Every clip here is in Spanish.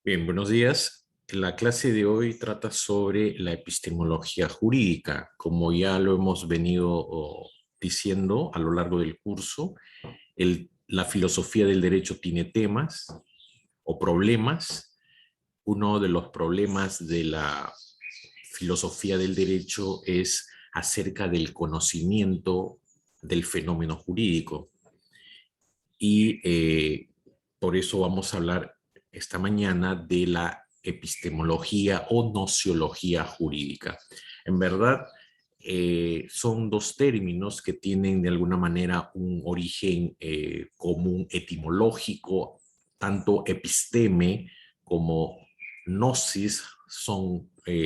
Bien, buenos días. La clase de hoy trata sobre la epistemología jurídica. Como ya lo hemos venido diciendo a lo largo del curso, la filosofía del derecho tiene temas o problemas. Uno de los problemas de la filosofía del derecho es acerca del conocimiento del fenómeno jurídico. Y por eso vamos a hablar esta mañana de la epistemología o nociología jurídica. En verdad, son dos términos que tienen de alguna manera un origen común etimológico, tanto episteme como gnosis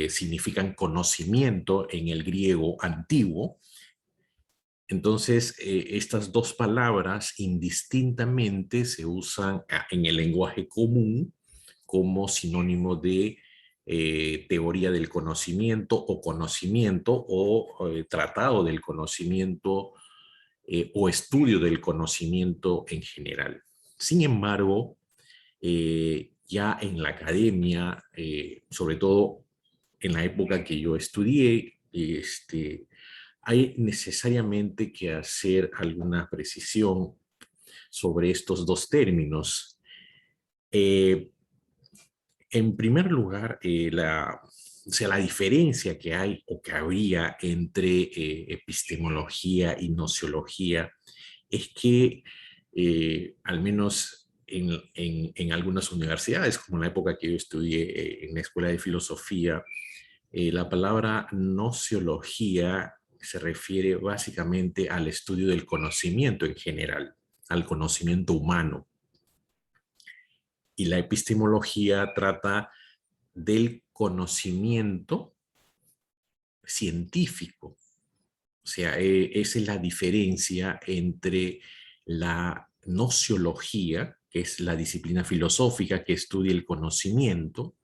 significan conocimiento en el griego antiguo. Entonces, estas dos palabras indistintamente se usan en el lenguaje común como sinónimo de teoría del conocimiento o tratado del conocimiento o estudio del conocimiento en general. Sin embargo, ya en la academia, sobre todo en la época que yo estudié, hay necesariamente que hacer alguna precisión sobre estos dos términos. Eh, en primer lugar, la diferencia que hay o que había entre epistemología y nociología es que, al menos en algunas universidades, como en la época que yo estudié en la Escuela de Filosofía, la palabra nociología se refiere básicamente al estudio del conocimiento en general, al conocimiento humano. Y la epistemología trata del conocimiento científico. O sea, esa es la diferencia entre la nociología, que es la disciplina filosófica que estudia el conocimiento,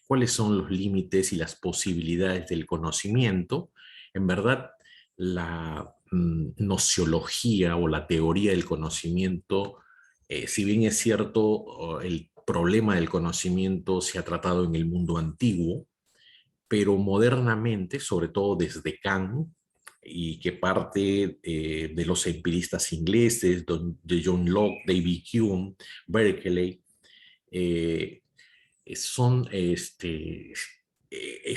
cuáles son los límites y las posibilidades del conocimiento. En verdad, la nociología o la teoría del conocimiento, si bien es cierto, el problema del conocimiento se ha tratado en el mundo antiguo, pero modernamente, sobre todo desde Kant, y que parte de los empiristas ingleses, de John Locke, David Hume, Berkeley, eh, es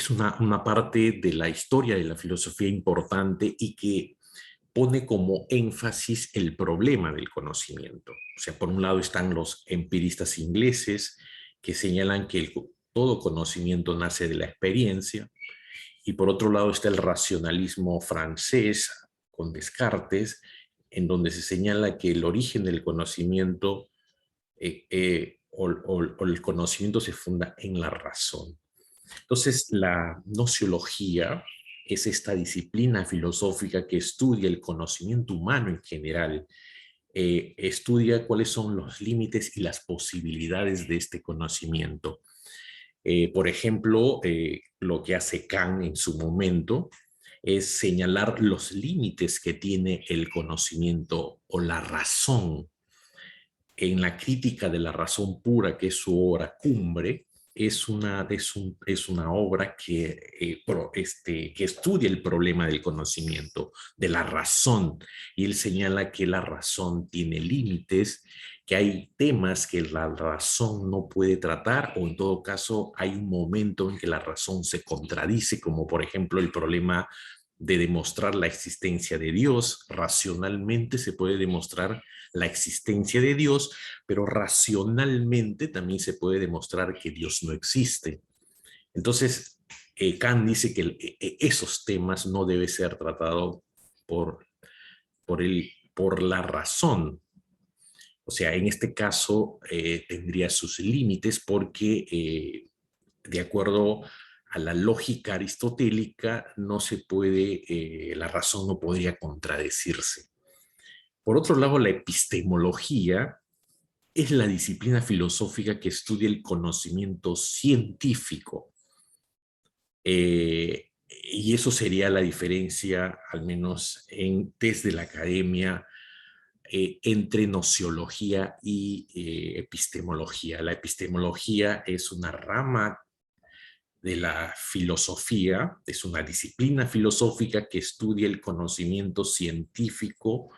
una parte de la historia de la filosofía importante y que pone como énfasis el problema del conocimiento. O sea, por un lado están los empiristas ingleses que señalan que todo conocimiento nace de la experiencia, y por otro lado está el racionalismo francés con Descartes, en donde se señala que el origen del conocimiento o el conocimiento se funda en la razón. Entonces, la nociología es esta disciplina filosófica que estudia el conocimiento humano en general, estudia cuáles son los límites y las posibilidades de este conocimiento. Por ejemplo, lo que hace Kant en su momento es señalar los límites que tiene el conocimiento o la razón. En la crítica de la razón pura, que es su obra cumbre, es una obra que estudia el problema del conocimiento, de la razón, y él señala que la razón tiene límites, que hay temas que la razón no puede tratar, o en todo caso hay un momento en que la razón se contradice, como por ejemplo el problema de demostrar la existencia de Dios. Racionalmente se puede demostrar la existencia de Dios, pero racionalmente también se puede demostrar que Dios no existe. Entonces, Kant dice que esos temas no deben ser tratados por, por la razón. O sea, en este caso tendría sus límites porque, de acuerdo a la lógica aristotélica, no se puede, la razón no podría contradecirse. Por otro lado, la epistemología es la disciplina filosófica que estudia el conocimiento científico. Y eso sería la diferencia, al menos desde la academia, entre nociología y epistemología. La epistemología es una rama de la filosofía, es una disciplina filosófica que estudia el conocimiento científico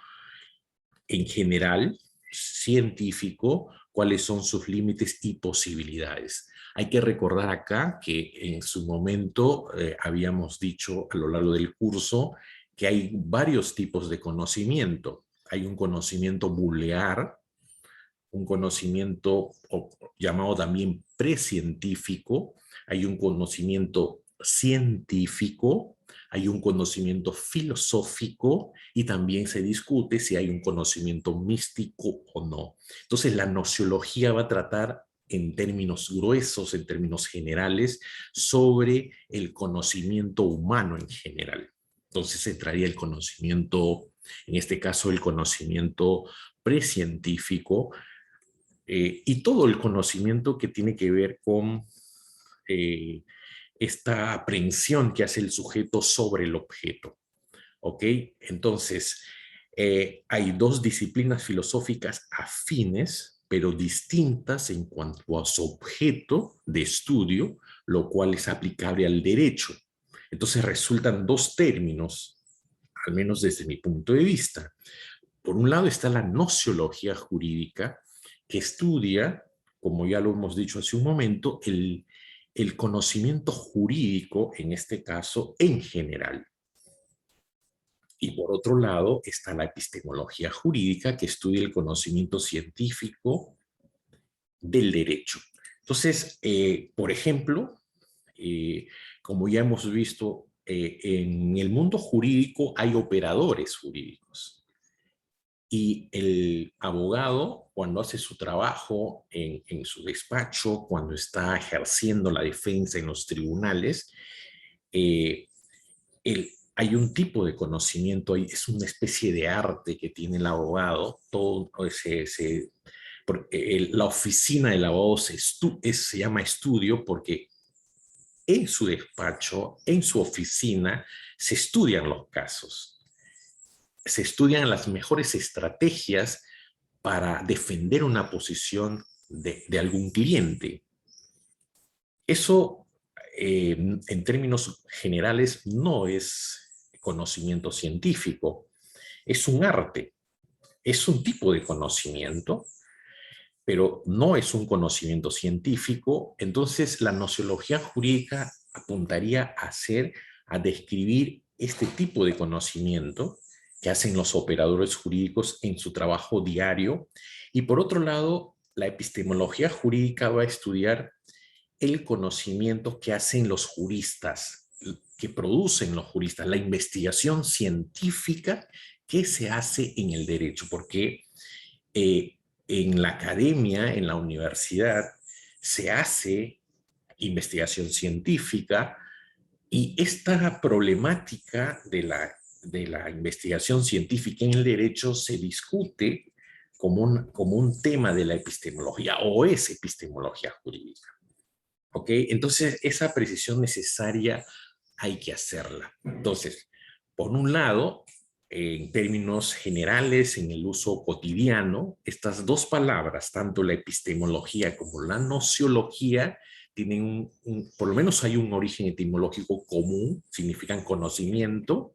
en general, científico, cuáles son sus límites y posibilidades. Hay que recordar acá que en su momento habíamos dicho a lo largo del curso que hay varios tipos de conocimiento. Hay un conocimiento boolear, un conocimiento llamado también precientífico, hay un conocimiento científico, hay un conocimiento filosófico y también se discute si hay un conocimiento místico o no. Entonces la nociología va a tratar en términos gruesos, en términos generales, sobre el conocimiento humano en general. Entonces entraría el conocimiento, en este caso el conocimiento precientífico, y todo el conocimiento que tiene que ver con eh, esta aprehensión que hace el sujeto sobre el objeto. ¿Ok? Entonces, hay dos disciplinas filosóficas afines, pero distintas en cuanto a su objeto de estudio, lo cual es aplicable al derecho. Entonces resultan dos términos, al menos desde mi punto de vista. Por un lado está la nociología jurídica, que estudia, como ya lo hemos dicho hace un momento, el conocimiento jurídico, en este caso, en general. Y por otro lado está la epistemología jurídica, que estudia el conocimiento científico del derecho. Entonces, por ejemplo, como ya hemos visto, en el mundo jurídico hay operadores jurídicos. Y el abogado, cuando hace su trabajo en su despacho, cuando está ejerciendo la defensa en los tribunales, eh, hay un tipo de conocimiento, es una especie de arte que tiene el abogado. Todo la oficina del abogado se llama estudio porque en su despacho, en su oficina, se estudian los casos, se estudian las mejores estrategias para defender una posición de algún cliente. Eso, en términos generales, no es conocimiento científico, es un arte, es un tipo de conocimiento, pero no es un conocimiento científico. Entonces, la nociología jurídica apuntaría a describir este tipo de conocimiento que hacen los operadores jurídicos en su trabajo diario. Y por otro lado, la epistemología jurídica va a estudiar el conocimiento que hacen los juristas, que producen los juristas, la investigación científica que se hace en el derecho, porque en la academia, en la universidad, se hace investigación científica y esta problemática de la investigación científica en el derecho se discute como un tema de la epistemología o es epistemología jurídica. ¿Ok? Entonces, esa precisión necesaria hay que hacerla. Entonces, por un lado, en términos generales, en el uso cotidiano, estas dos palabras, tanto la epistemología como la nociología, tienen por lo menos hay un origen etimológico común, significan conocimiento,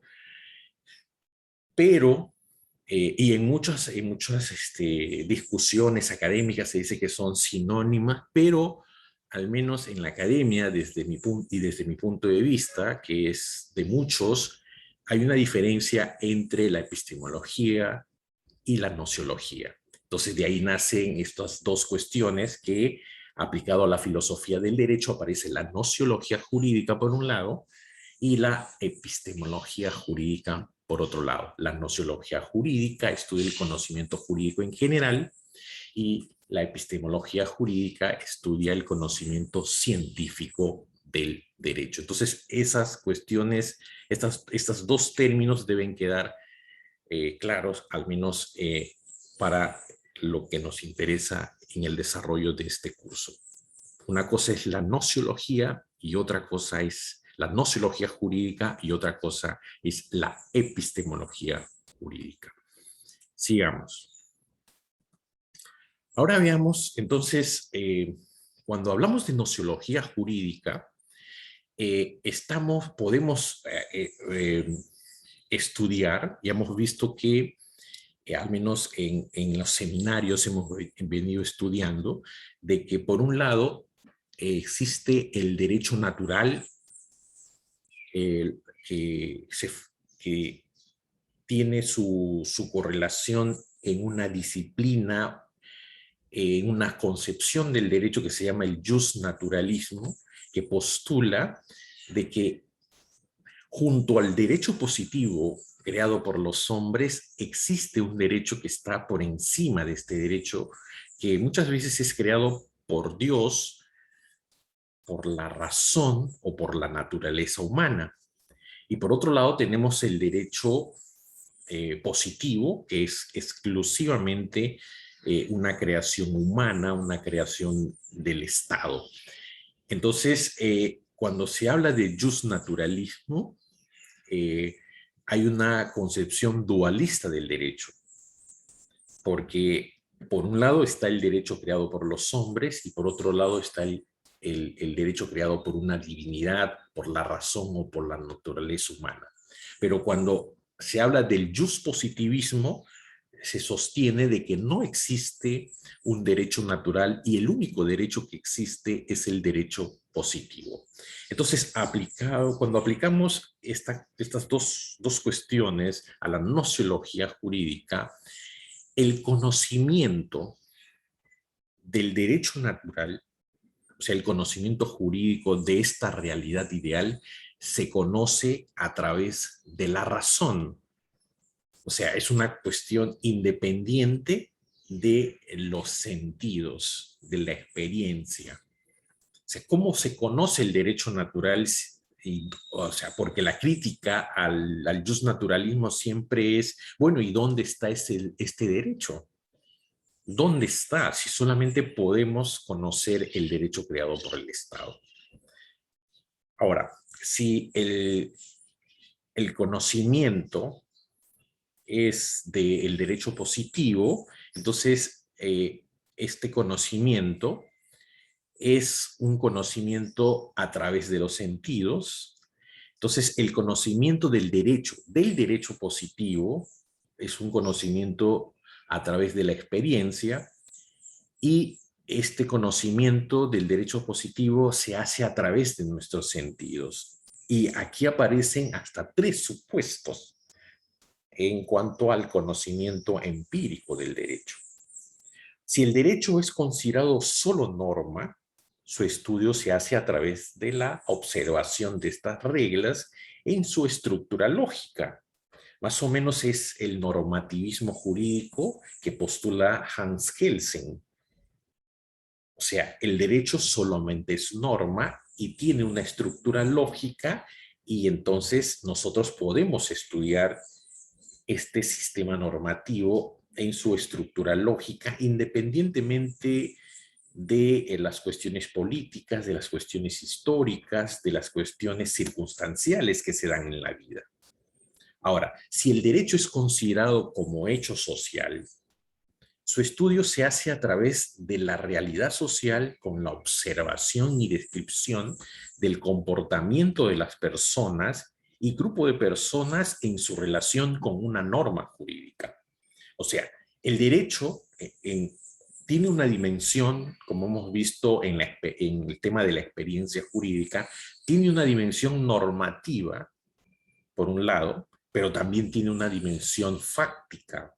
pero, y en muchas discusiones académicas se dice que son sinónimas, pero al menos en la academia, desde mi punto de vista, que es de muchos, hay una diferencia entre la epistemología y la nociología. Entonces de ahí nacen estas dos cuestiones que, aplicado a la filosofía del derecho, aparece la nociología jurídica por un lado y la epistemología jurídica por otro lado. La nociología jurídica estudia el conocimiento jurídico en general y la epistemología jurídica estudia el conocimiento científico del derecho. Entonces, esas cuestiones, estos dos términos deben quedar claros, al menos para lo que nos interesa en el desarrollo de este curso. Una cosa es la nociología y otra cosa es la nociología jurídica y otra cosa es la epistemología jurídica. Sigamos. Ahora veamos, entonces, cuando hablamos de nociología jurídica, podemos estudiar, y hemos visto que al menos en los seminarios hemos venido estudiando, de que por un lado existe el derecho natural eh, que, se, que tiene su correlación en una disciplina, en una concepción del derecho que se llama el justnaturalismo, que postula de que junto al derecho positivo creado por los hombres, existe un derecho que está por encima de este derecho, que muchas veces es creado por Dios, por la razón o por la naturaleza humana. Y por otro lado tenemos el derecho positivo, que es exclusivamente una creación humana, una creación del Estado. Entonces, cuando se habla de justnaturalismo, hay una concepción dualista del derecho, porque por un lado está el derecho creado por los hombres y por otro lado está el derecho creado por una divinidad, por la razón o por la naturaleza humana. Pero cuando se habla del positivismo, se sostiene de que no existe un derecho natural y el único derecho que existe es el derecho positivo. Entonces, cuando aplicamos estas dos cuestiones a la nociología jurídica, el conocimiento del derecho natural, o sea, el conocimiento jurídico de esta realidad ideal, se conoce a través de la razón. O sea, es una cuestión independiente de los sentidos, de la experiencia. O sea, ¿cómo se conoce el derecho natural? O sea, porque la crítica al justnaturalismo siempre es, bueno, ¿y dónde está este derecho? ¿Dónde está? Si solamente podemos conocer el derecho creado por el Estado. Ahora, si el conocimiento es del derecho positivo, entonces este conocimiento es un conocimiento a través de los sentidos. Entonces, el conocimiento del derecho positivo, es un conocimiento a través de la experiencia, y este conocimiento del derecho positivo se hace a través de nuestros sentidos. Y aquí aparecen hasta 3 supuestos en cuanto al conocimiento empírico del derecho. Si el derecho es considerado solo norma, su estudio se hace a través de la observación de estas reglas en su estructura lógica. Más o menos es el normativismo jurídico que postula Hans Kelsen. O sea, el derecho solamente es norma y tiene una estructura lógica, y entonces nosotros podemos estudiar este sistema normativo en su estructura lógica, independientemente de las cuestiones políticas, de las cuestiones históricas, de las cuestiones circunstanciales que se dan en la vida. Ahora, si el derecho es considerado como hecho social, su estudio se hace a través de la realidad social con la observación y descripción del comportamiento de las personas y grupo de personas en su relación con una norma jurídica. O sea, el derecho tiene una dimensión, como hemos visto en el tema de la experiencia jurídica, tiene una dimensión normativa, por un lado, pero también tiene una dimensión fáctica,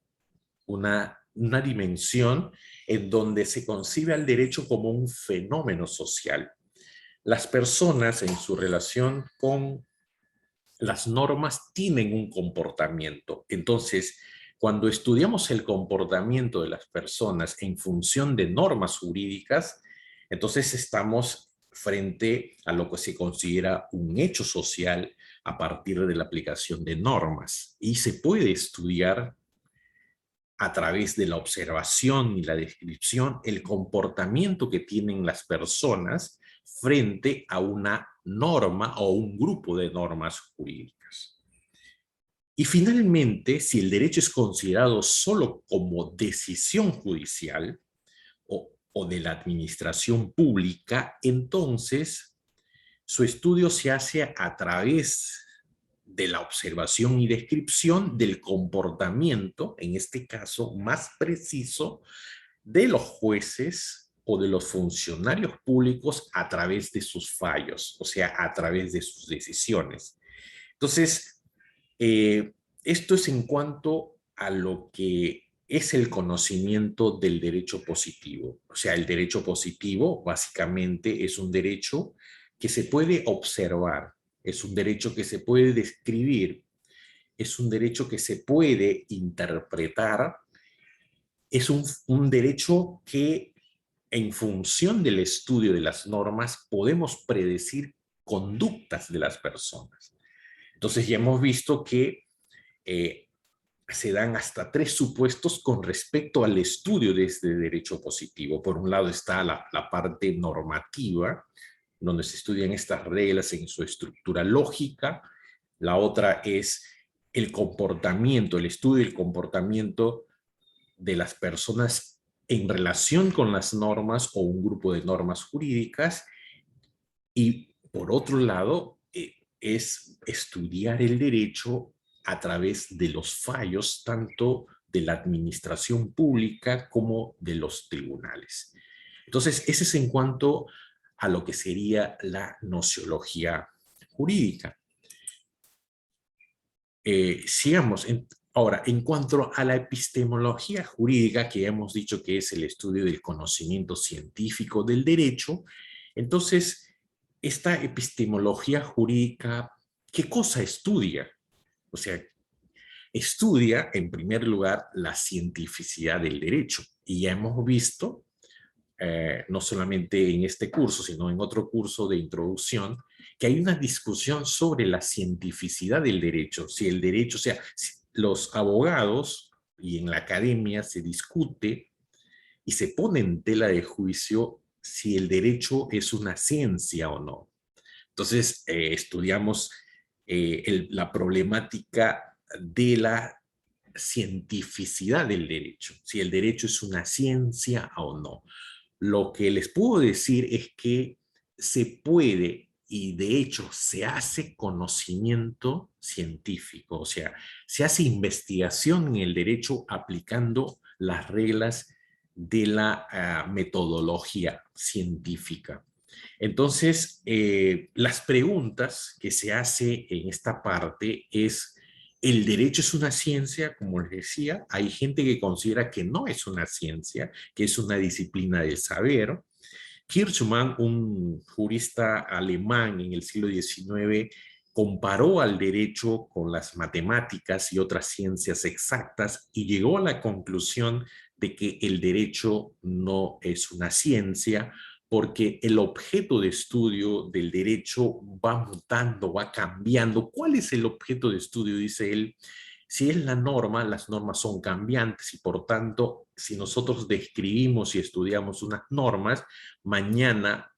una dimensión en donde se concibe al derecho como un fenómeno social. Las personas en su relación con las normas tienen un comportamiento. Entonces, cuando estudiamos el comportamiento de las personas en función de normas jurídicas, entonces estamos frente a lo que se considera un hecho social a partir de la aplicación de normas. Y se puede estudiar a través de la observación y la descripción el comportamiento que tienen las personas frente a una norma o un grupo de normas jurídicas. Y finalmente, si el derecho es considerado solo como decisión judicial o de la administración pública, entonces su estudio se hace a través de la observación y descripción del comportamiento, en este caso más preciso, de los jueces o de los funcionarios públicos a través de sus fallos, o sea, a través de sus decisiones. Entonces, esto es en cuanto a lo que es el conocimiento del derecho positivo. O sea, el derecho positivo básicamente es un derecho que se puede observar, es un derecho que se puede describir, es un derecho que se puede interpretar, es un derecho que en función del estudio de las normas podemos predecir conductas de las personas. Entonces ya hemos visto que eh, se dan hasta 3 supuestos con respecto al estudio de este derecho positivo. Por un lado está la parte normativa, donde se estudian estas reglas en su estructura lógica. La otra es el comportamiento, el estudio del comportamiento de las personas en relación con las normas o un grupo de normas jurídicas. Y por otro lado, es estudiar el derecho a través de los fallos, tanto de la administración pública como de los tribunales. Entonces, ese es en cuanto a lo que sería la nociología jurídica. Sigamos. Ahora, en cuanto a la epistemología jurídica, que hemos dicho que es el estudio del conocimiento científico del derecho, entonces, esta epistemología jurídica, ¿qué cosa estudia? O sea, estudia, en primer lugar, la cientificidad del derecho. Y ya hemos visto, no solamente en este curso, sino en otro curso de introducción, que hay una discusión sobre la cientificidad del derecho. Si el derecho, o sea, si los abogados y en la academia se discute y se pone en tela de juicio si el derecho es una ciencia o no. Entonces, estudiamos la problemática de la cientificidad del derecho, si el derecho es una ciencia o no. Lo que les puedo decir es que se puede y de hecho se hace conocimiento científico, o sea, se hace investigación en el derecho aplicando las reglas de la metodología científica. Entonces, las preguntas que se hace en esta parte es, ¿el derecho es una ciencia? Como les decía, hay gente que considera que no es una ciencia, que es una disciplina del saber. Kirchmann, un jurista alemán en el siglo XIX, comparó al derecho con las matemáticas y otras ciencias exactas y llegó a la conclusión de que el derecho no es una ciencia porque el objeto de estudio del derecho va mutando, va cambiando. ¿Cuál es el objeto de estudio? Dice él. Si es la norma, las normas son cambiantes y por tanto, si nosotros describimos y estudiamos unas normas, mañana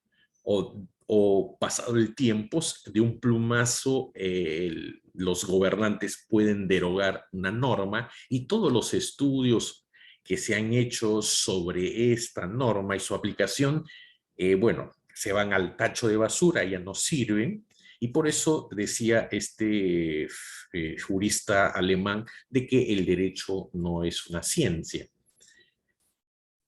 o pasado el tiempo, de un plumazo, los gobernantes pueden derogar una norma y todos los estudios que se han hecho sobre esta norma y su aplicación, bueno, se van al tacho de basura, ya no sirven. Y por eso decía este jurista alemán de que el derecho no es una ciencia.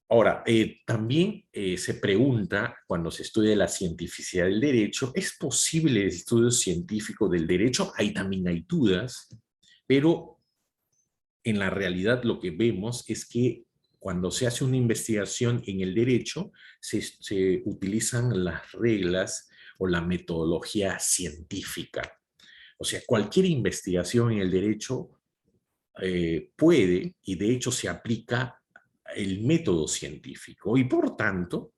Ahora, también se pregunta, cuando se estudia la cientificidad del derecho, ¿es posible el estudio científico del derecho? Ahí también hay dudas, pero en la realidad lo que vemos es que cuando se hace una investigación en el derecho, se utilizan las reglas o la metodología científica. O sea, cualquier investigación en el derecho puede, y de hecho se aplica el método científico, y por tanto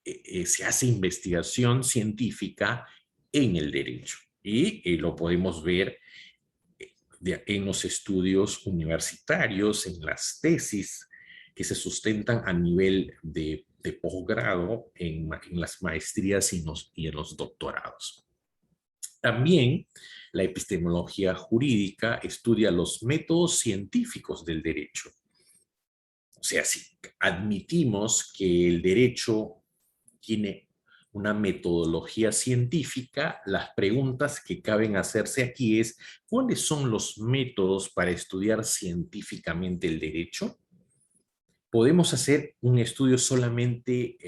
se hace investigación científica en el derecho. Y lo podemos ver en los estudios universitarios, en las tesis que se sustentan a nivel de posgrado, en las maestrías y en los doctorados. También la epistemología jurídica estudia los métodos científicos del derecho. O sea, si admitimos que el derecho tiene una metodología científica, las preguntas que caben hacerse aquí es, ¿cuáles son los métodos para estudiar científicamente el derecho? ¿Podemos hacer un estudio solamente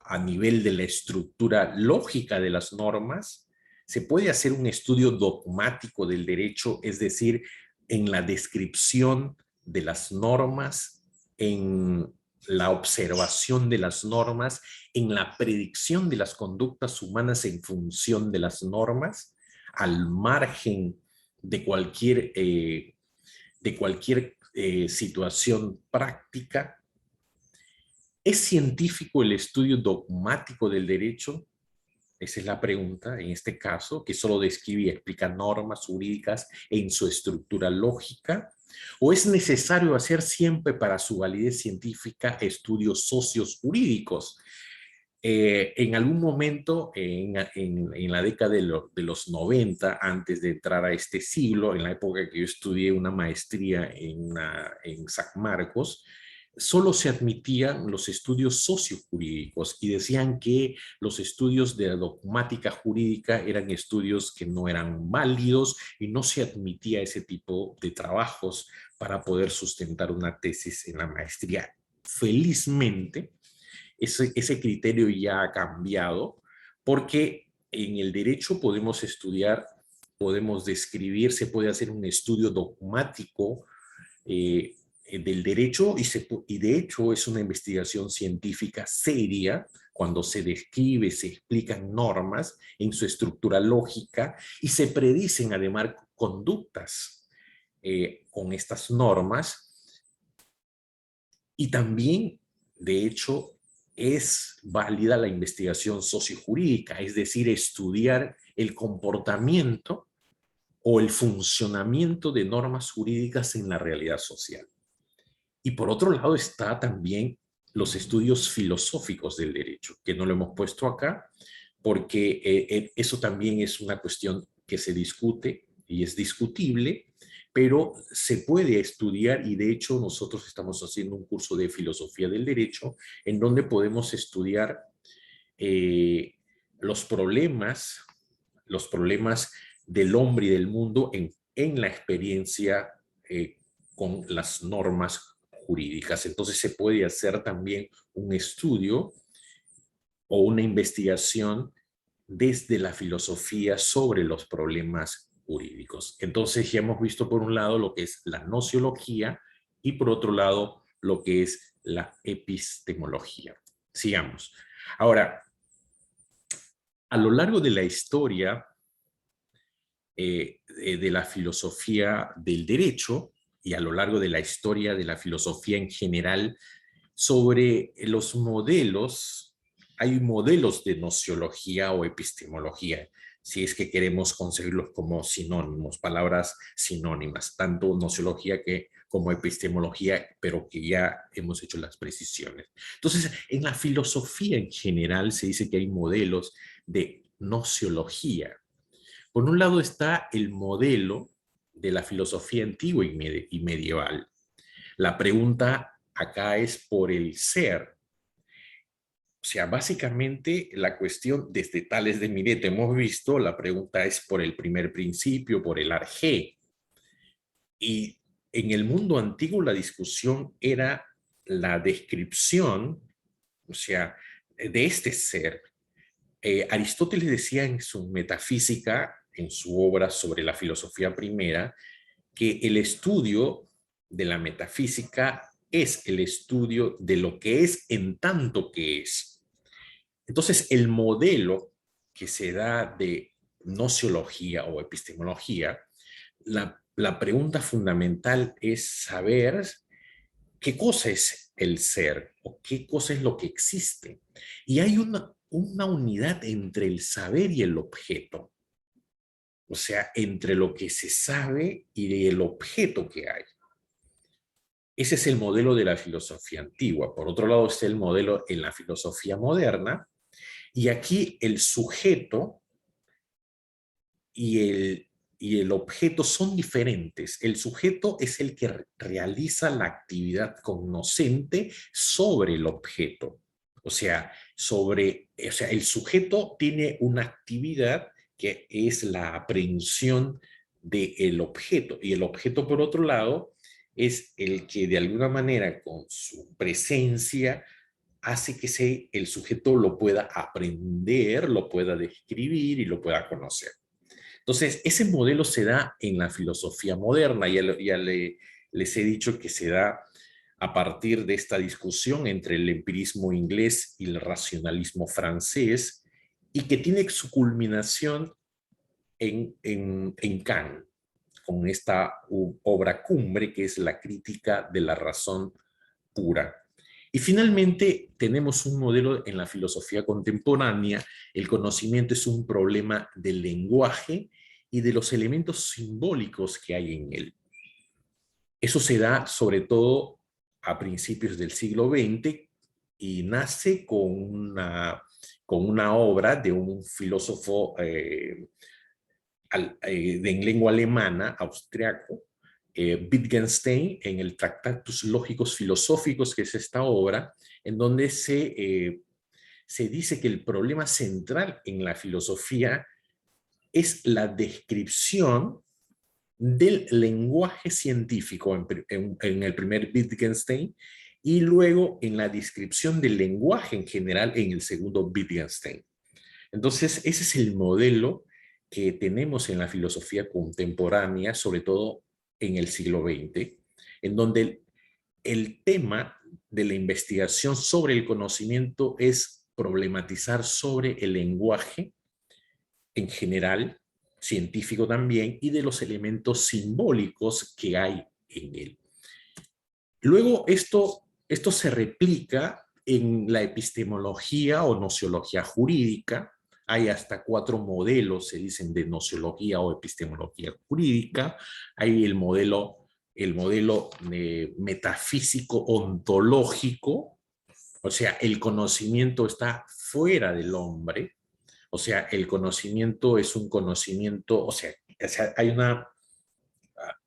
a nivel de la estructura lógica de las normas? ¿Se puede hacer un estudio dogmático del derecho, es decir, en la descripción de las normas, en la observación de las normas, en la predicción de las conductas humanas en función de las normas, al margen de cualquier situación práctica? ¿Es científico el estudio dogmático del derecho? Esa es la pregunta en este caso, que solo describe y explica normas jurídicas en su estructura lógica. ¿O es necesario hacer siempre para su validez científica estudios socios jurídicos? En algún momento, en la década de los 90, antes de entrar a este siglo, en la época que yo estudié una maestría en San Marcos, solo se admitían los estudios sociojurídicos y decían que los estudios de dogmática jurídica eran estudios que no eran válidos y no se admitía ese tipo de trabajos para poder sustentar una tesis en la maestría. Felizmente, ese criterio ya ha cambiado, porque en el derecho podemos estudiar, podemos describir, se puede hacer un estudio dogmático del derecho y de hecho es una investigación científica seria cuando se describe, se explican normas en su estructura lógica y se predicen además conductas con estas normas. Y también, de hecho, es válida la investigación sociojurídica, es decir, estudiar el comportamiento o el funcionamiento de normas jurídicas en la realidad social. Y por otro lado está también los estudios filosóficos del derecho, que no lo hemos puesto acá, porque eso también es una cuestión que se discute y es discutible, pero se puede estudiar y de hecho nosotros estamos haciendo un curso de filosofía del derecho en donde podemos estudiar eh, los problemas del hombre y del mundo en la experiencia con las normas jurídicas. Entonces se puede hacer también un estudio o una investigación desde la filosofía sobre los problemas jurídicos. Entonces ya hemos visto por un lado lo que es la nociología y por otro lado lo que es la epistemología. Sigamos. Ahora, a lo largo de la historia de la filosofía del derecho y a lo largo de la historia de la filosofía en general, sobre los modelos, hay modelos de nociología o epistemología, si es que queremos conseguirlos como sinónimos, palabras sinónimas, tanto nociología como epistemología, pero que ya hemos hecho las precisiones. Entonces, en la filosofía en general se dice que hay modelos de nociología. Por un lado está el modelo de la filosofía antigua y medieval. La pregunta acá es por el ser. O sea, básicamente la cuestión desde Tales de Mileto hemos visto, la pregunta es por el primer principio, por el arjé. Y en el mundo antiguo la discusión era la descripción, o sea, de este ser. Aristóteles decía en su metafísica, en su obra sobre la filosofía primera, que el estudio de la metafísica es el estudio de lo que es en tanto que es. Entonces, el modelo que se da de nociología o epistemología, la pregunta fundamental es saber qué cosa es el ser o qué cosa es lo que existe. Y hay una unidad entre el saber y el objeto. O sea, entre lo que se sabe y el objeto que hay. Ese es el modelo de la filosofía antigua. Por otro lado está el modelo en la filosofía moderna. Y aquí el sujeto y el objeto son diferentes. El sujeto es el que realiza la actividad cognoscente sobre el objeto. O sea, el sujeto tiene una actividad que es la aprehensión del objeto. Y el objeto, por otro lado, es el que de alguna manera con su presencia hace que el sujeto lo pueda aprender, lo pueda describir y lo pueda conocer. Entonces, ese modelo se da en la filosofía moderna, les he dicho que se da a partir de esta discusión entre el empirismo inglés y el racionalismo francés, y que tiene su culminación en Kant, con esta obra cumbre que es la crítica de la razón pura. Y finalmente tenemos un modelo en la filosofía contemporánea. El conocimiento es un problema del lenguaje y de los elementos simbólicos que hay en él. Eso se da sobre todo a principios del siglo XX y nace con una obra de un filósofo en lengua alemana, austriaco, Wittgenstein, en el Tractatus Lógicos Filosóficos, que es esta obra, en donde se dice que el problema central en la filosofía es la descripción del lenguaje científico en el primer Wittgenstein, y luego en la descripción del lenguaje en general en el segundo Wittgenstein. Entonces, ese es el modelo que tenemos en la filosofía contemporánea, sobre todo en el siglo XX, en donde el tema de la investigación sobre el conocimiento es problematizar sobre el lenguaje en general, científico también, y de los elementos simbólicos que hay en él. Luego, esto se replica en la epistemología o nociología jurídica. Hay hasta 4 modelos, se dicen, de nociología o epistemología jurídica. Hay el modelo metafísico ontológico, o sea, el conocimiento está fuera del hombre, o sea, el conocimiento es un conocimiento, o sea hay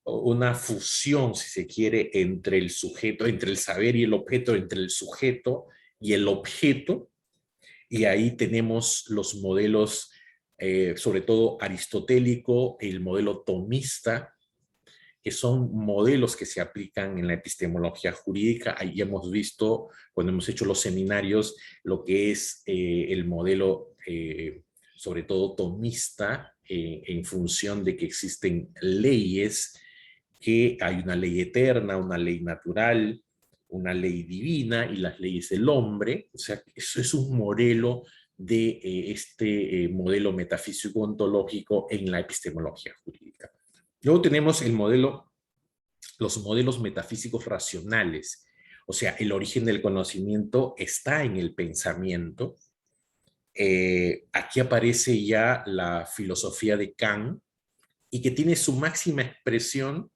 una fusión, si se quiere, entre el sujeto, entre el saber y el objeto, entre el sujeto y el objeto, y ahí tenemos los modelos, sobre todo aristotélico, el modelo tomista, que son modelos que se aplican en la epistemología jurídica. Ahí hemos visto, cuando hemos hecho los seminarios, lo que es el modelo, sobre todo tomista, en función de que existen leyes, que hay una ley eterna, una ley natural, una ley divina y las leyes del hombre. O sea, eso es un modelo de este modelo metafísico ontológico en la epistemología jurídica. Luego tenemos los modelos metafísicos racionales. O sea, el origen del conocimiento está en el pensamiento. Aquí aparece ya la filosofía de Kant, y que tiene su máxima expresión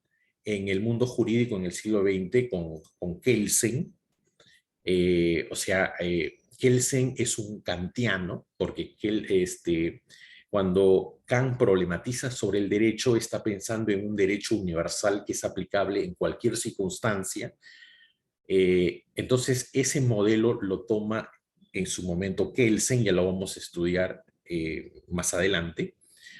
en el mundo jurídico en el siglo XX con Kelsen. Kelsen es un kantiano, porque cuando Kant problematiza sobre el derecho, está pensando en un derecho universal que es aplicable en cualquier circunstancia. Entonces, ese modelo lo toma en su momento Kelsen, ya lo vamos a estudiar más adelante.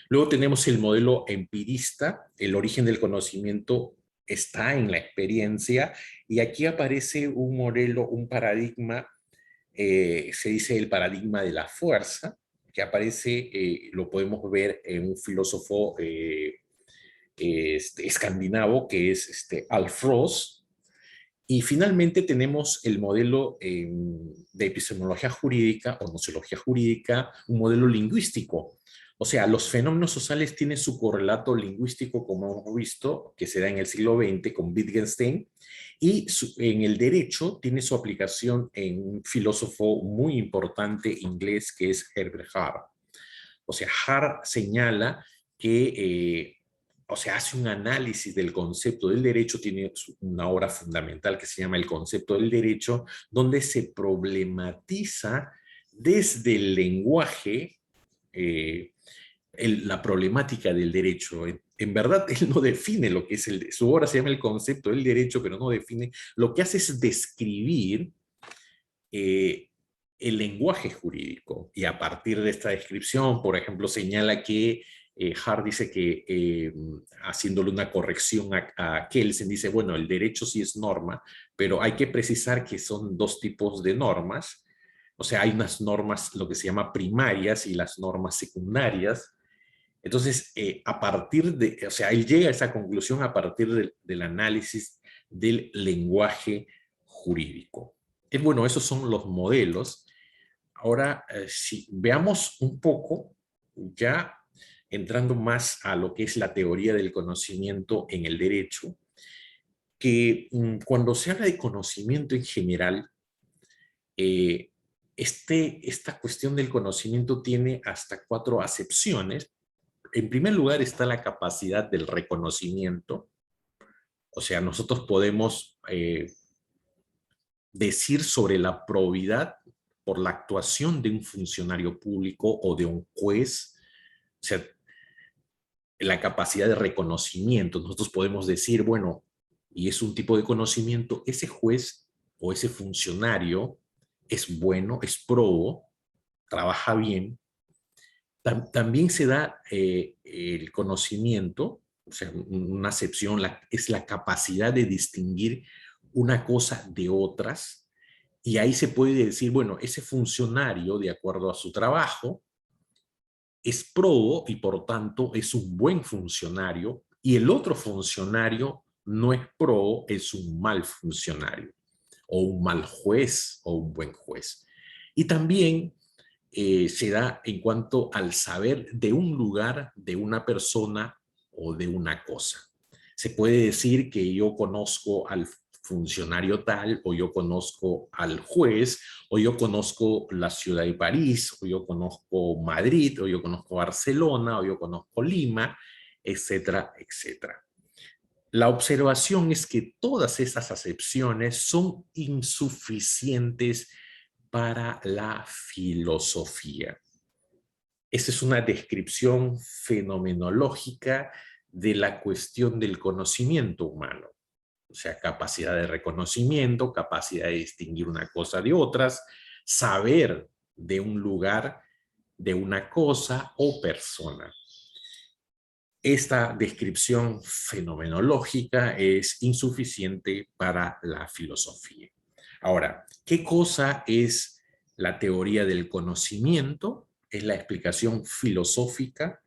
Luego tenemos el modelo empirista. El origen del conocimiento está en la experiencia, y aquí aparece un modelo, un paradigma, se dice el paradigma de la fuerza, que aparece, lo podemos ver en un filósofo escandinavo, que es Alf Ross. Y finalmente tenemos el modelo de epistemología jurídica o nociología jurídica, un modelo lingüístico. O sea, los fenómenos sociales tienen su correlato lingüístico, como hemos visto, que se da en el siglo XX con Wittgenstein, y en el derecho tiene su aplicación en un filósofo muy importante inglés que es Herbert Hart. O sea, Hart señala que o sea, hace un análisis del concepto del derecho, tiene una obra fundamental que se llama El concepto del derecho, donde se problematiza desde el lenguaje la problemática del derecho. En verdad, él no define lo que es su obra se llama El concepto del derecho, pero no define. Lo que hace es describir eh, el lenguaje jurídico. Y a partir de esta descripción, por ejemplo, señala que Hart dice que, haciéndole una corrección a Kelsen, dice, bueno, el derecho sí es norma, pero hay que precisar que son dos tipos de normas. O sea, hay unas normas, lo que se llama primarias, y las normas secundarias. Entonces, a partir de, o sea, él llega a esa conclusión a partir del análisis del lenguaje jurídico. Bueno, esos son los modelos. Ahora, si veamos un poco, ya entrando más a lo que es la teoría del conocimiento en el derecho, que cuando se habla de conocimiento en general, eh, esta cuestión del conocimiento tiene hasta 4 acepciones. En primer lugar está la capacidad del reconocimiento. O sea, nosotros podemos decir sobre la probidad por la actuación de un funcionario público o de un juez. O sea, la capacidad de reconocimiento. Nosotros podemos decir, bueno, y es un tipo de conocimiento, ese juez o ese funcionario es bueno, es probo, trabaja bien. También se da el conocimiento, o sea, una acepción, es la capacidad de distinguir una cosa de otras, y ahí se puede decir, bueno, ese funcionario, de acuerdo a su trabajo, es probo y por tanto es un buen funcionario, y el otro funcionario no es probo, es un mal funcionario, o un mal juez, o un buen juez. Y también se da en cuanto al saber de un lugar, de una persona o de una cosa. Se puede decir que yo conozco al funcionario tal, o yo conozco al juez, o yo conozco la ciudad de París, o yo conozco Madrid, o yo conozco Barcelona, o yo conozco Lima, etcétera, etcétera. La observación es que todas esas acepciones son insuficientes para la filosofía. Esa es una descripción fenomenológica de la cuestión del conocimiento humano. O sea, capacidad de reconocimiento, capacidad de distinguir una cosa de otras, saber de un lugar, de una cosa o persona. Esta descripción fenomenológica es insuficiente para la filosofía. Ahora, ¿qué cosa es la teoría del conocimiento? Es la explicación filosófica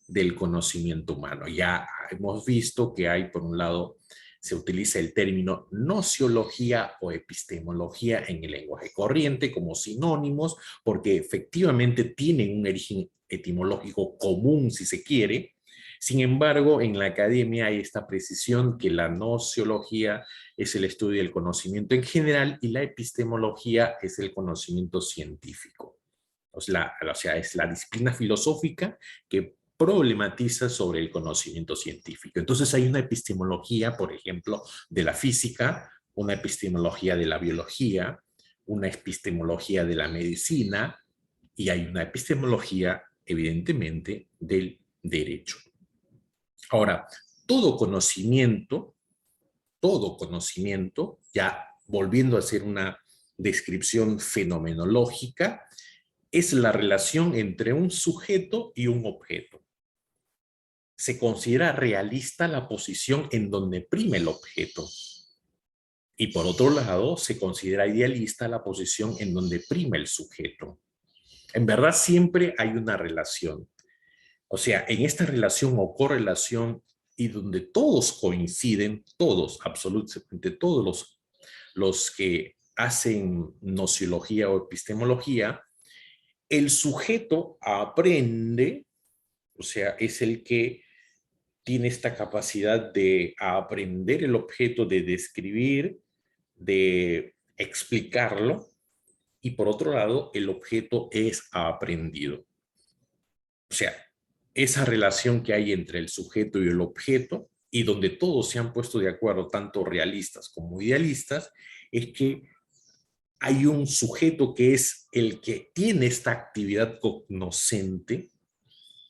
del conocimiento humano. Ya hemos visto que hay, por un lado, se utiliza el término nociología o epistemología en el lenguaje corriente como sinónimos, porque efectivamente tienen un origen etimológico común, si se quiere. Sin embargo, en la academia hay esta precisión que la nociología es el estudio del conocimiento en general y la epistemología es el conocimiento científico. O sea, es la disciplina filosófica que problematiza sobre el conocimiento científico. Entonces hay una epistemología, por ejemplo, de la física, una epistemología de la biología, una epistemología de la medicina, y hay una epistemología, evidentemente, del derecho. Ahora, todo conocimiento, ya volviendo a hacer una descripción fenomenológica, es la relación entre un sujeto y un objeto. Se considera realista la posición en donde prime el objeto. Y por otro lado, se considera idealista la posición en donde prime el sujeto. En verdad, siempre hay una relación. O sea, en esta relación o correlación y donde todos coinciden, todos, absolutamente todos los que hacen nociología o epistemología, el sujeto aprende, o sea, es el que tiene esta capacidad de aprender el objeto, de describir, de explicarlo, y por otro lado, el objeto es aprendido. O sea, esa relación que hay entre el sujeto y el objeto, y donde todos se han puesto de acuerdo, tanto realistas como idealistas, es que hay un sujeto que es el que tiene esta actividad cognoscente,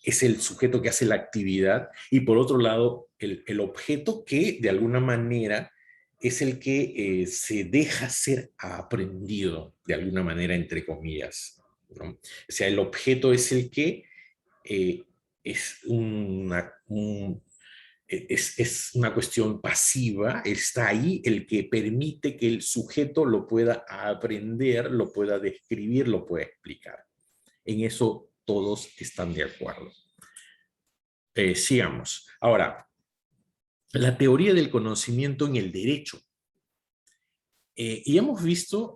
es el sujeto que hace la actividad, y por otro lado, el objeto que de alguna manera es el que se deja ser aprendido, de alguna manera, entre comillas, ¿no? O sea, el objeto es el que eh, es es una cuestión pasiva, está ahí el que permite que el sujeto lo pueda aprender, lo pueda describir, lo pueda explicar. En eso todos están de acuerdo. Sigamos. Ahora, la teoría del conocimiento en el derecho. Y hemos visto,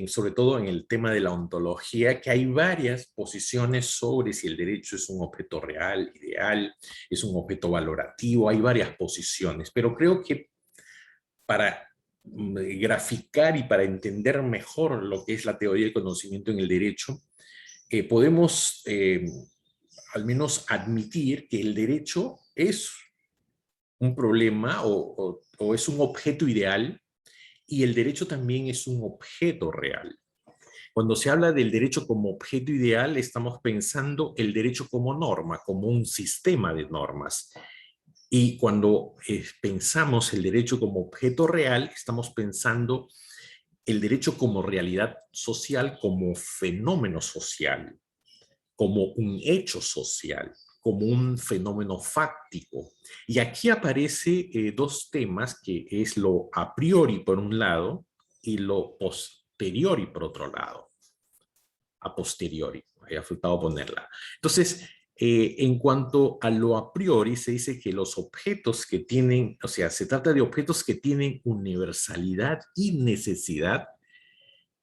sobre todo en el tema de la ontología, que hay varias posiciones sobre si el derecho es un objeto real, ideal, es un objeto valorativo, hay varias posiciones, pero creo que para graficar y para entender mejor lo que es la teoría del conocimiento en el derecho, podemos al menos admitir que el derecho es un problema o es un objeto ideal, y el derecho también es un objeto real. Cuando se habla del derecho como objeto ideal, estamos pensando el derecho como norma, como un sistema de normas. Y cuando pensamos el derecho como objeto real, estamos pensando el derecho como realidad social, como fenómeno social, como un hecho social, como un fenómeno fáctico. Y aquí aparece dos temas, que es lo a priori por un lado y lo posteriori por otro lado. A posteriori, había faltado ponerla. Entonces, en cuanto a lo a priori, se dice que los objetos que tienen, o sea, se trata de objetos que tienen universalidad y necesidad,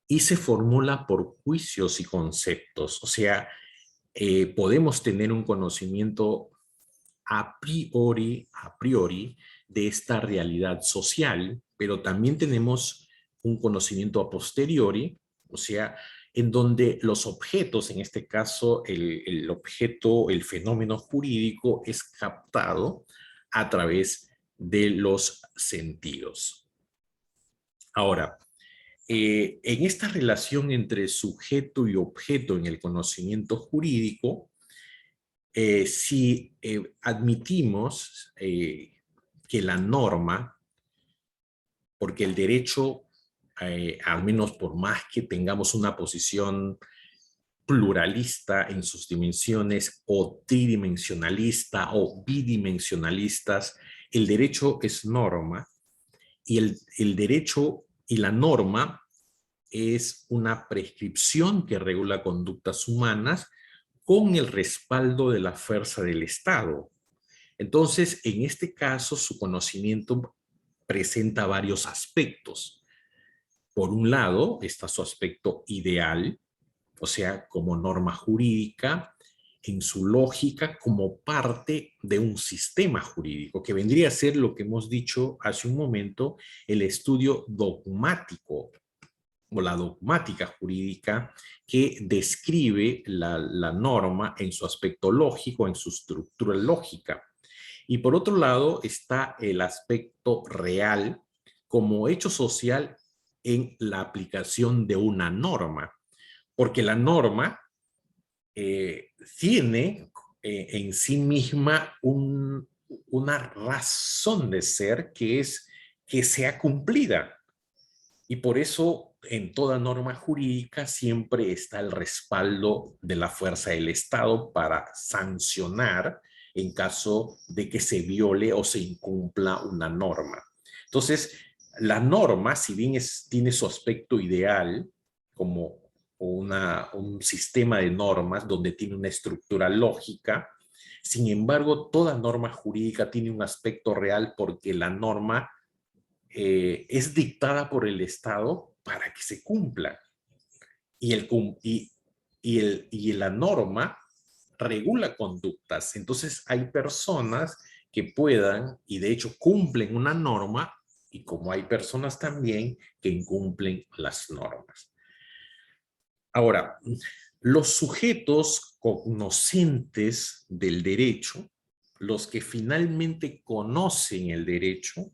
y se formula por juicios y conceptos. O sea, podemos tener un conocimiento a priori de esta realidad social, pero también tenemos un conocimiento a posteriori, o sea, en donde los objetos, en este caso el objeto, el fenómeno jurídico, es captado a través de los sentidos. Ahora, en esta relación entre sujeto y objeto en el conocimiento jurídico, si admitimos que la norma, porque el derecho, al menos por más que tengamos una posición pluralista en sus dimensiones, o tridimensionalista o bidimensionalistas, el derecho es norma, y el derecho y la norma es una prescripción que regula conductas humanas con el respaldo de la fuerza del Estado. Entonces, en este caso, su conocimiento presenta varios aspectos. Por un lado, está su aspecto ideal, o sea, como norma jurídica, en su lógica, como parte de un sistema jurídico, que vendría a ser lo que hemos dicho hace un momento, el estudio dogmático o la dogmática jurídica, que describe la norma en su aspecto lógico, en su estructura lógica. Y por otro lado está el aspecto real como hecho social en la aplicación de una norma, porque la norma tiene en sí misma una razón de ser, que es que sea cumplida. Y por eso en toda norma jurídica siempre está el respaldo de la fuerza del Estado para sancionar en caso de que se viole o se incumpla una norma. Entonces, la norma, si bien tiene su aspecto ideal como un sistema de normas donde tiene una estructura lógica, sin embargo, toda norma jurídica tiene un aspecto real, porque la norma es dictada por el Estado para que se cumpla. Y, y la norma regula conductas. Entonces hay personas que puedan, y de hecho cumplen una norma, y como hay personas también que incumplen las normas. Ahora, los sujetos cognoscentes del derecho, los que finalmente conocen el derecho,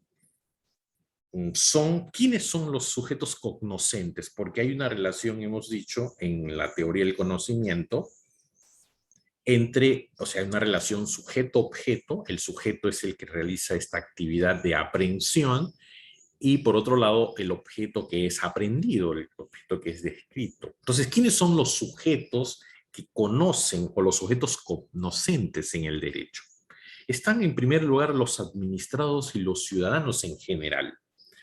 ¿quiénes son los sujetos cognoscentes? Porque hay una relación, hemos dicho, en la teoría del conocimiento, entre, o sea, una relación sujeto-objeto. El sujeto es el que realiza esta actividad de aprehensión y por otro lado el objeto que es aprendido, el objeto que es descrito. Entonces, ¿quiénes son los sujetos que conocen o los sujetos conocentes en el derecho? Están en primer lugar los administrados y los ciudadanos en general.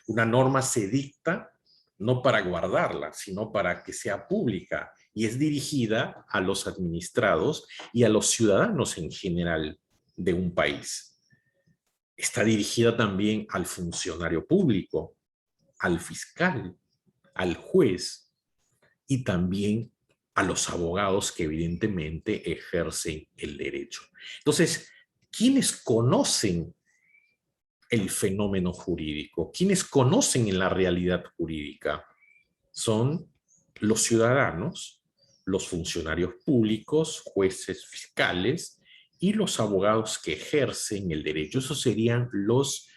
Una norma se dicta no para guardarla, sino para que sea pública y es dirigida a los administrados y a los ciudadanos en general de un país. Está dirigida también al funcionario público, al fiscal, al juez y también a los abogados que evidentemente ejercen el derecho. Entonces, ¿quiénes conocen el fenómeno jurídico? ¿Quiénes conocen en la realidad jurídica? Son los ciudadanos, los funcionarios públicos, jueces, fiscales y los abogados que ejercen el derecho. Esos serían los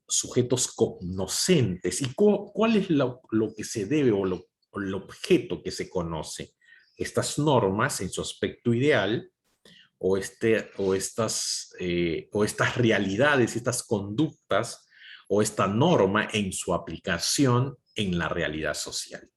sujetos conocentes. ¿Y cuál es lo que se debe o el objeto que se conoce? Estas normas en su aspecto ideal o estas realidades, estas conductas o esta norma en su aplicación en la realidad social.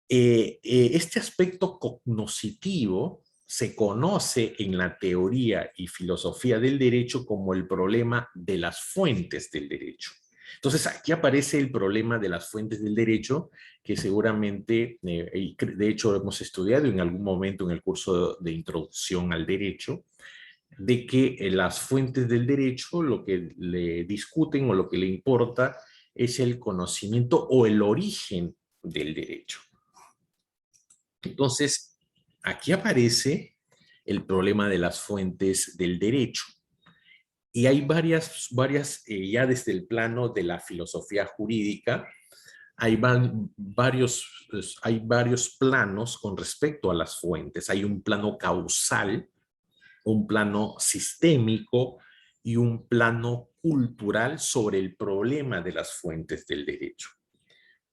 Este aspecto cognoscitivo se conoce en la teoría y filosofía del derecho como el problema de las fuentes del derecho. Entonces, aquí aparece el problema de las fuentes del derecho, que seguramente, de hecho, hemos estudiado en algún momento en el curso de introducción al derecho, de que las fuentes del derecho lo que le discuten o lo que le importa es el conocimiento o el origen del derecho. Entonces, aquí aparece el problema de las fuentes del derecho. Y hay ya desde el plano de la filosofía jurídica, hay varios planos con respecto a las fuentes. Hay un plano causal, un plano sistémico y un plano cultural sobre el problema de las fuentes del derecho.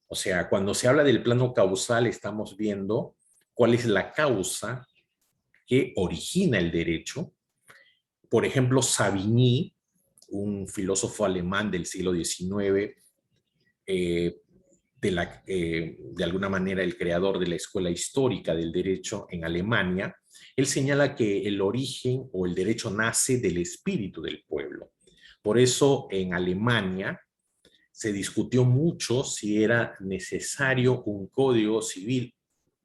O sea, cuando se habla del plano causal, estamos viendo cuál es la causa que origina el derecho. Por ejemplo, Savigny, un filósofo alemán del siglo XIX, de alguna manera el creador de la escuela histórica del derecho en Alemania, él señala que el origen o el derecho nace del espíritu del pueblo. Por eso en Alemania se discutió mucho si era necesario un código civil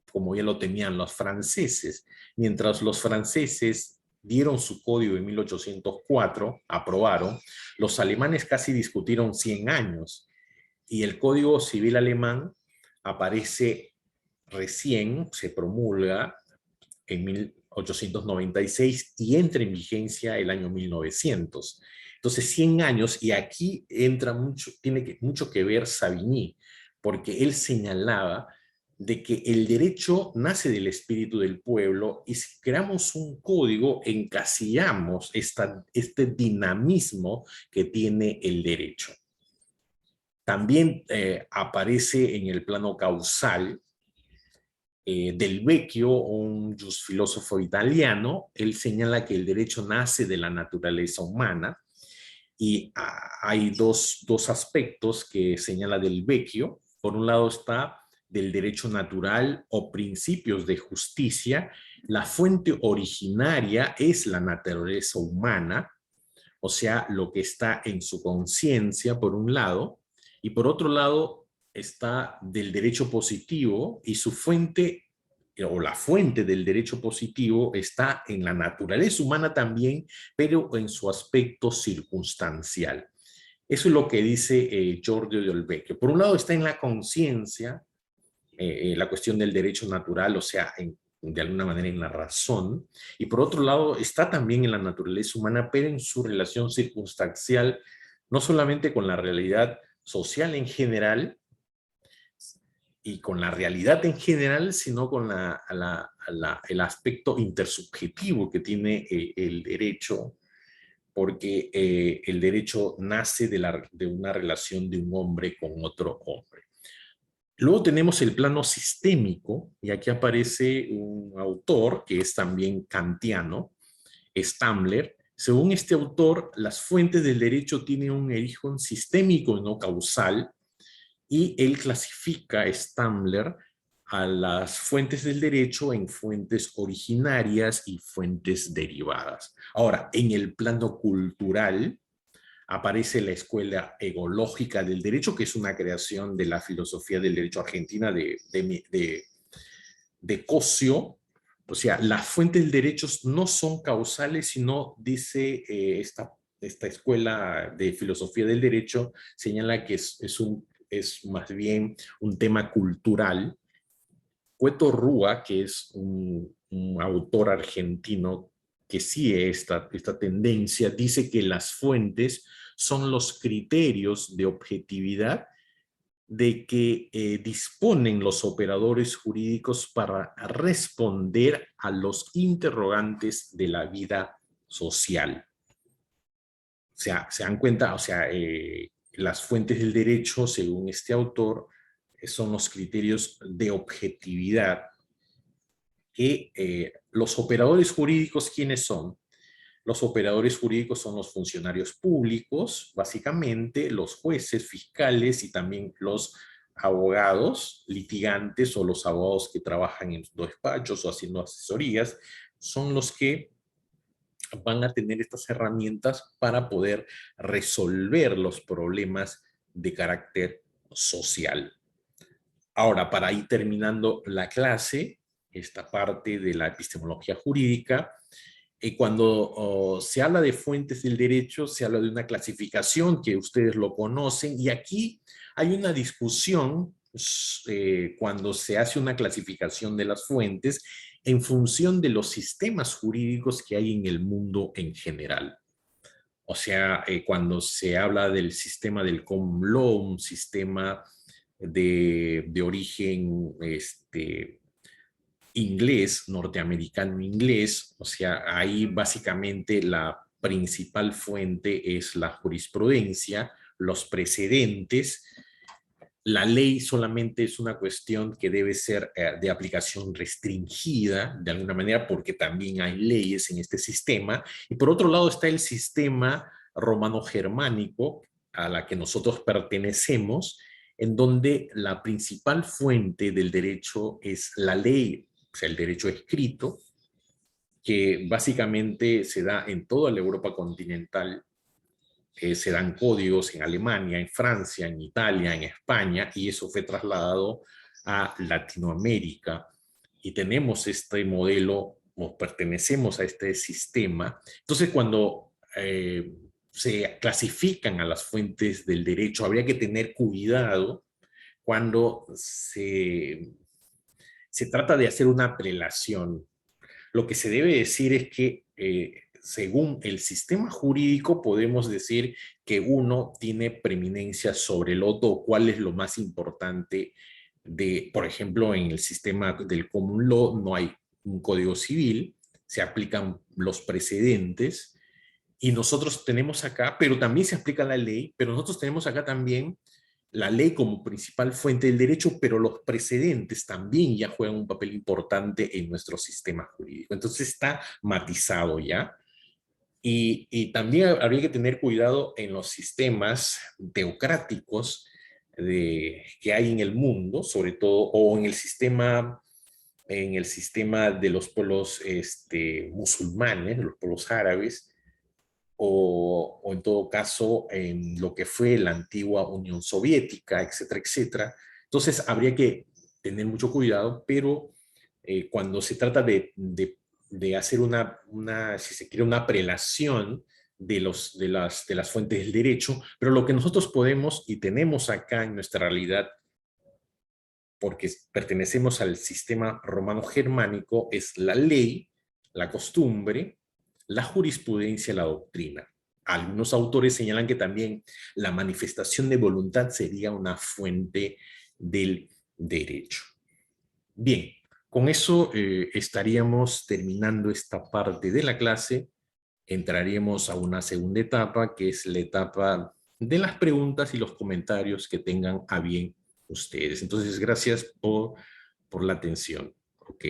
como ya lo tenían los franceses. Mientras los franceses dieron su código en 1804, aprobaron, los alemanes casi discutieron 100 años y el Código Civil alemán aparece recién, se promulga en 1896 y entra en vigencia el año 1900. Entonces, 100 años, y aquí entra tiene mucho que ver Savigny, porque él señalaba de que el derecho nace del espíritu del pueblo y si creamos un código encasillamos este dinamismo que tiene el derecho. También aparece en el plano causal Del Vecchio, un filósofo italiano. Él señala que el derecho nace de la naturaleza humana y hay dos aspectos que señala Del Vecchio. Por un lado está del derecho natural o principios de justicia. La fuente originaria es la naturaleza humana, o sea, lo que está en su conciencia, por un lado, y por otro lado está del derecho positivo y su fuente o la fuente del derecho positivo está en la naturaleza humana también, pero en su aspecto circunstancial. Eso es lo que dice Giorgio Del Vecchio. Por un lado está en la conciencia, la cuestión del derecho natural, o sea, de alguna manera en la razón, y por otro lado está también en la naturaleza humana, pero en su relación circunstancial, no solamente con la realidad social en general y con la realidad en general, sino con el aspecto intersubjetivo que tiene el derecho, porque el derecho nace de una relación de un hombre con otro hombre. Luego tenemos el plano sistémico, y aquí aparece un un autor que es también kantiano, Stamler. Según este autor, las fuentes del derecho tienen un origen sistémico y no causal, y él clasifica, Stamler, a las fuentes del derecho en fuentes originarias y fuentes derivadas. Ahora, en el plano cultural, aparece la Escuela Egológica del Derecho, que es una creación de la filosofía del derecho argentina de Cosio. O sea, las fuentes del derecho no son causales, sino, dice esta escuela de filosofía del derecho, señala que es más bien un tema cultural. Cueto Rúa, que es un autor argentino que sigue esta tendencia, dice que las fuentes son los criterios de objetividad de que disponen los operadores jurídicos para responder a los interrogantes de la vida social. O sea, se dan cuenta, o sea, las fuentes del derecho, según este autor, son los criterios de objetividad que los operadores jurídicos, ¿quiénes son? Los operadores jurídicos son los funcionarios públicos, básicamente los jueces, fiscales y también los abogados, litigantes o los abogados que trabajan en despachos o haciendo asesorías, son los que van a tener estas herramientas para poder resolver los problemas de carácter social. Ahora, para ir terminando la clase, esta parte de la epistemología jurídica, cuando se habla de fuentes del derecho, se habla de una clasificación que ustedes lo conocen, y aquí hay una discusión cuando se hace una clasificación de las fuentes en función de los sistemas jurídicos que hay en el mundo en general. O sea, cuando se habla del sistema del common law, un sistema de origen inglés, norteamericano inglés, o sea, ahí básicamente la principal fuente es la jurisprudencia, los precedentes. La ley solamente es una cuestión que debe ser de aplicación restringida, de alguna manera, porque también hay leyes en este sistema. Y por otro lado está el sistema romano-germánico, a la que nosotros pertenecemos, en donde la principal fuente del derecho es la ley, o sea, el derecho escrito, que básicamente se da en toda la Europa continental. Se dan códigos en Alemania, en Francia, en Italia, en España, y eso fue trasladado a Latinoamérica. Y tenemos este modelo, o pertenecemos a este sistema. Entonces, cuando se clasifican a las fuentes del derecho, habría que tener cuidado cuando se trata de hacer una prelación. Lo que se debe decir es que según el sistema jurídico podemos decir que uno tiene preeminencia sobre el otro, cuál es lo más importante por ejemplo, en el sistema del common law no hay un código civil, se aplican los precedentes, y nosotros tenemos acá, pero también se aplica la ley, pero nosotros tenemos acá también la ley como principal fuente del derecho, pero los precedentes también ya juegan un papel importante en nuestro sistema jurídico. Entonces está matizado ya. Y también habría que tener cuidado en los sistemas teocráticos que hay en el mundo, sobre todo, o en el sistema de los pueblos musulmanes, de los pueblos árabes, o en todo caso en lo que fue la antigua Unión Soviética, etcétera, etcétera. Entonces habría que tener mucho cuidado, pero cuando se trata de hacer si se quiere, una prelación de las fuentes del derecho, pero lo que nosotros podemos y tenemos acá en nuestra realidad, porque pertenecemos al sistema romano-germánico, es la ley, la costumbre, la jurisprudencia, la doctrina. Algunos autores señalan que también la manifestación de voluntad sería una fuente del derecho. Bien, con eso estaríamos terminando esta parte de la clase. Entraríamos a una segunda etapa, que es la etapa de las preguntas y los comentarios que tengan a bien ustedes. Entonces, gracias por la atención. Ok.